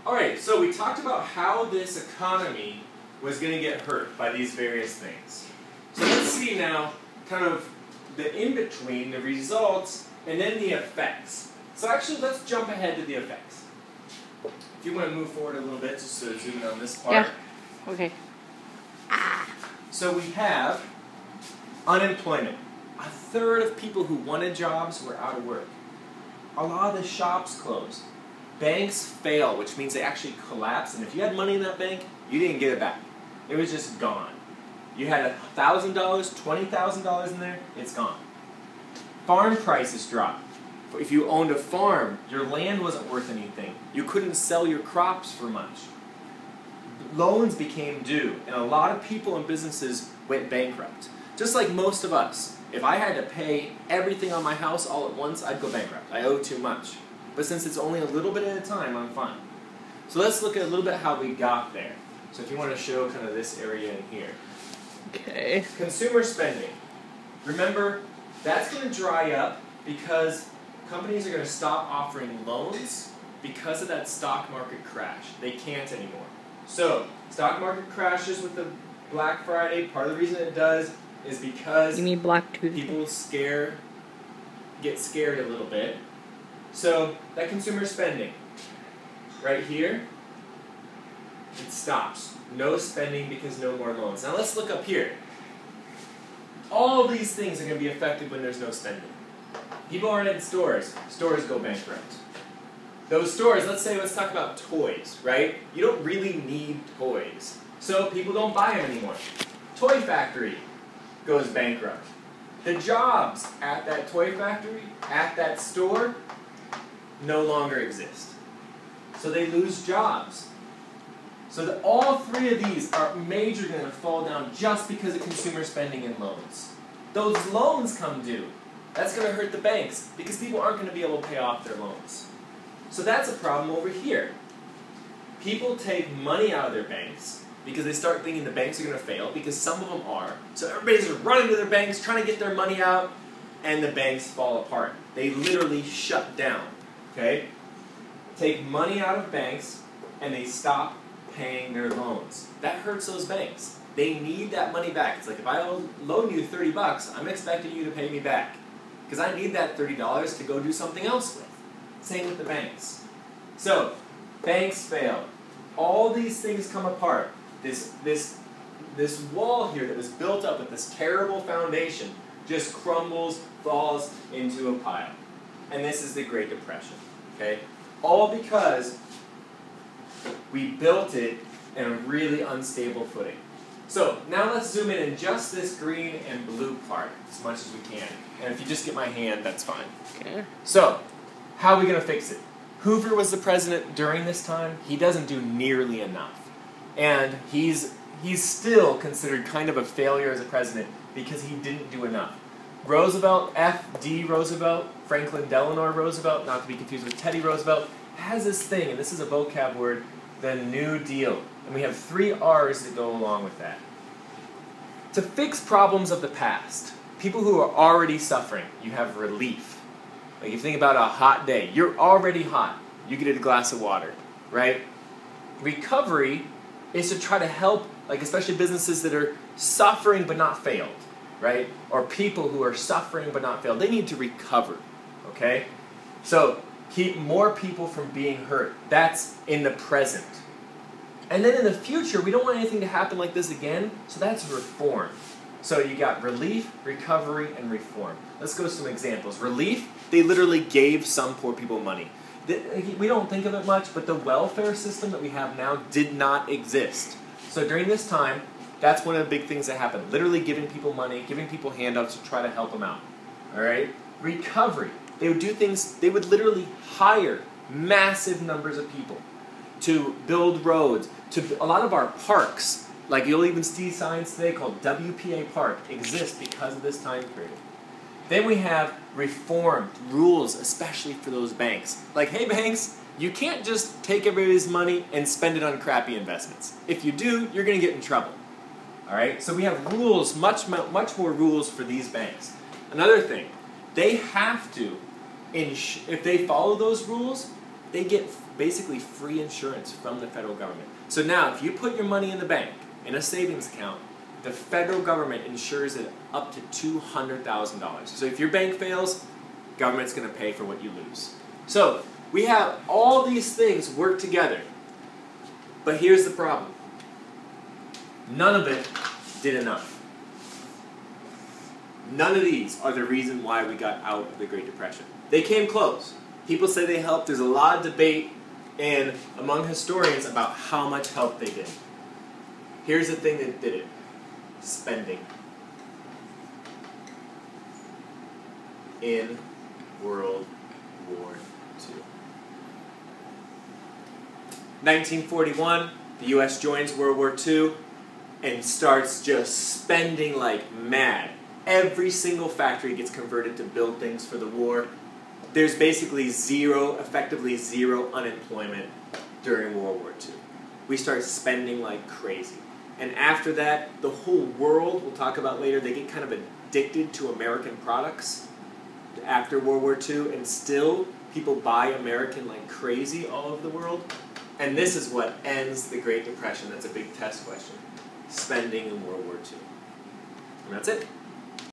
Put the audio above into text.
Alright, so we talked about how this economy was going to get hurt by these various things. So let's see now kind of the in-between, the results, and then the effects. So actually, let's jump ahead to the effects. If you want to move forward a little bit, just so zoom in on this part. Yeah, okay. So we have unemployment. A third of people who wanted jobs were out of work. A lot of the shops closed. Banks fail, which means they actually collapse, and if you had money in that bank, you didn't get it back. It was just gone. You had $1,000, $20,000 in there, it's gone. Farm prices dropped. If you owned a farm, your land wasn't worth anything. You couldn't sell your crops for much. Loans became due, and a lot of people and businesses went bankrupt. Just like most of us. If I had to pay everything on my house all at once, I'd go bankrupt. I owe too much. But since it's only a little bit at a time, I'm fine. So let's look at a little bit how we got there. So if you want to show kind of this area in here. Okay. Consumer spending. Remember, that's going to dry up because companies are going to stop offering loans because of that stock market crash. They can't anymore. So, stock market crashes with the Black Friday. Part of the reason it does is because You mean Black Tuesday? people get scared a little bit. So, that consumer spending, right here, it stops. No spending because no more loans. Now let's look up here. All these things are going to be affected when there's no spending. People aren't in stores. Stores go bankrupt. Those stores, let's talk about toys, right? You don't really need toys. So people don't buy them anymore. Toy factory goes bankrupt. The jobs at that toy factory, at that store, no longer exist. So they lose jobs. So all three of these are major going to fall down just because of consumer spending and loans. Those loans come due. That's going to hurt the banks because people aren't going to be able to pay off their loans. So that's a problem over here. People take money out of their banks because they start thinking the banks are going to fail because some of them are. So everybody's running to their banks, trying to get their money out, and the banks fall apart. They literally shut down. Okay? Take money out of banks and they stop paying their loans. That hurts those banks. They need that money back. It's like if I loan you $30, I'm expecting you to pay me back because I need that $30 to go do something else with. Same with the banks. So, banks fail. All these things come apart. This wall here that was built up with this terrible foundation just crumbles, falls into a pile. And this is the Great Depression. Okay? All because we built it in a really unstable footing. So, now let's zoom in just this green and blue part as much as we can. And if you just get my hand, that's fine. Okay. So, how are we going to fix it? Hoover was the president during this time. He doesn't do nearly enough. And he's still considered kind of a failure as a president because he didn't do enough. Roosevelt, F.D. Roosevelt, Franklin Delano Roosevelt, not to be confused with Teddy Roosevelt, has this thing, and this is a vocab word, the New Deal. And we have 3 R's that go along with that. To fix problems of the past, people who are already suffering, you have relief. Like if you think about a hot day, you're already hot. You get a glass of water, right? Recovery is to try to help, like especially businesses that are suffering but not failed, right? Or people who are suffering but not failed. They need to recover, okay? So keep more people from being hurt. That's in the present. And then in the future, we don't want anything to happen like this again, so that's reform. So you got relief, recovery, and reform. Let's go to some examples. Relief, they literally gave some poor people money. We don't think of it much, but the welfare system that we have now did not exist. So during this time, that's one of the big things that happened. Literally giving people money, giving people handouts to try to help them out. All right? Recovery. They would do things, they would literally hire massive numbers of people to build roads, a lot of our parks, like you'll even see signs today called WPA Park, exist because of this time period. Then we have reform, rules, especially for those banks. Like, hey banks, you can't just take everybody's money and spend it on crappy investments. If you do, you're going to get in trouble. All right? So we have rules, much more rules for these banks. Another thing, they have to, if they follow those rules, they get basically free insurance from the federal government. So now, if you put your money in the bank, in a savings account, the federal government insures it up to $200,000. So if your bank fails, government's going to pay for what you lose. So we have all these things work together. But here's the problem. None of it did enough. None of these are the reason why we got out of the Great Depression. They came close. People say they helped. There's a lot of debate among historians about how much help they did. Here's the thing that did it. Spending. In World War II. 1941, the U.S. joins World War II and starts just spending like mad. Every single factory gets converted to build things for the war. There's basically effectively zero unemployment during World War II. We start spending like crazy. And after that, the whole world, we'll talk about later, they get kind of addicted to American products after World War II, and still people buy American like crazy all over the world. And this is what ends the Great Depression. That's a big test question. Spending in World War II. And that's it.